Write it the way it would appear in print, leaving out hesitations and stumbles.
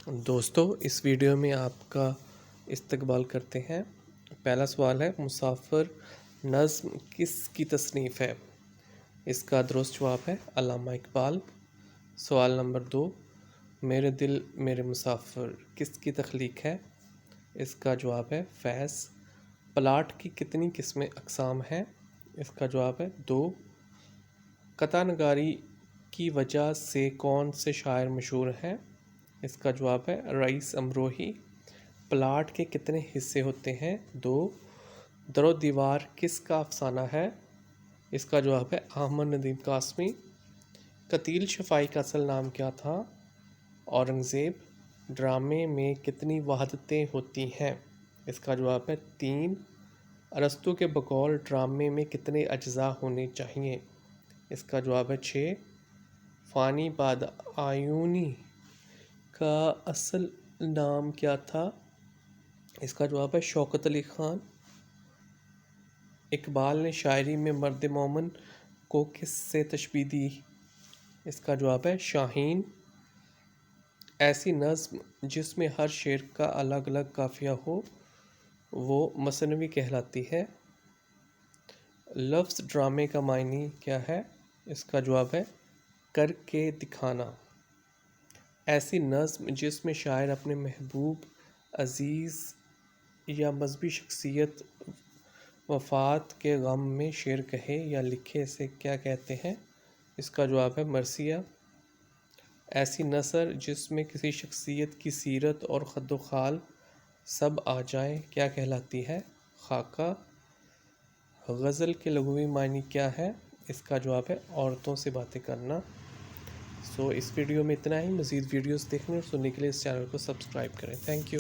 دوستو اس ویڈیو میں آپ کا استقبال کرتے ہیں۔ پہلا سوال ہے، مسافر نظم کس کی تصنیف ہے؟ اس کا درست جواب ہے علامہ اقبال۔ سوال نمبر 2، میرے دل میرے مسافر کس کی تخلیق ہے؟ اس کا جواب ہے فیض۔ پلاٹ کی کتنی قسمیں اقسام ہیں؟ اس کا جواب ہے 2۔ قطع نگاری کی وجہ سے کون سے شاعر مشہور ہیں؟ اس کا جواب ہے رئیس امروہی۔ پلاٹ کے کتنے حصے ہوتے ہیں؟ 2۔ در و دیوار کس کا افسانہ ہے؟ اس کا جواب ہے احمد ندیم قاسمی۔ قتیل شفاعی کا اصل نام کیا تھا؟ اورنگزیب۔ ڈرامے میں کتنی وحدتیں ہوتی ہیں؟ اس کا جواب ہے 3۔ ارسطو کے بقول ڈرامے میں کتنے اجزاء ہونے چاہئیں؟ اس کا جواب ہے 6۔ فانی بادآیونی کا اصل نام کیا تھا؟ اس کا جواب ہے شوکت علی خان۔ اقبال نے شاعری میں مرد مومن کو کس سے تشبیہ دی؟ اس کا جواب ہے شاہین۔ ایسی نظم جس میں ہر شعر کا الگ الگ قافیہ ہو وہ مثنوی کہلاتی ہے۔ لفظ ڈرامے کا معنی کیا ہے؟ اس کا جواب ہے کر کے دکھانا۔ ایسی نظم جس میں شاعر اپنے محبوب، عزیز یا مذہبی شخصیت وفات کے غم میں شعر کہے یا لکھے اسے کیا کہتے ہیں؟ اس کا جواب ہے مرثیہ۔ ایسی نثر جس میں کسی شخصیت کی سیرت اور خد و خال سب آ جائے کیا کہلاتی ہے؟ خاکہ۔ غزل کے لغوی معنی کیا ہے؟ اس کا جواب ہے عورتوں سے باتیں کرنا۔ اس ویڈیو میں اتنا ہی۔ مزید ویڈیوز دیکھنے اور سننے کے لیے اس چینل کو سبسکرائب کریں۔ Thank you.